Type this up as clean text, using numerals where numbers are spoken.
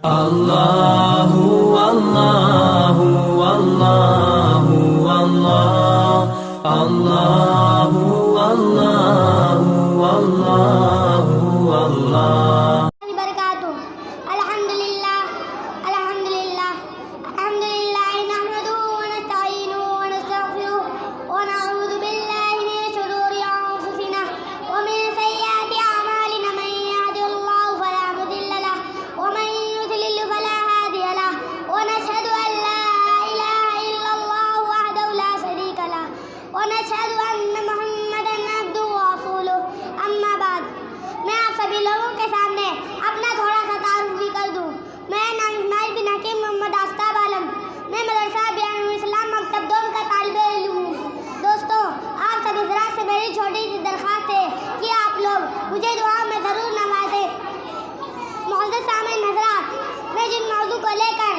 اللہ اللہ اللہ اللہ اللہ اللہ اللہ اللہ برکاتہ الحمدللہ الحمدللہ الحمدللہ نحمده ونستعینه ونستغفره ونعوذ باللہ من شرور انفسنا ومن سیئات اعمالنا من يهده الله فلا مضل له ومن يضلل فلا هادي له ونشهد ان لا اله الا الله وحده لا شريك له ونشهد ان محمدا عبده ورسوله اما بعد میں آپ سبھی لوگوں کے سامنے اپنا تھوڑا سا تعارف بھی کر دوں. میرا نام اسماعیل بن حکیم محمد آفتاب عالم. میں مدرسہ بیان الاسلام مکتب دوم کا طالب علم ہوں. دوستوں، آپ سب حضرات سے میری چھوٹی سی درخواست ہے کہ آپ لوگ مجھے دعا میں ضرور نوازیں. معزز سامعین حضرات، میں جن موضوع کو لے کر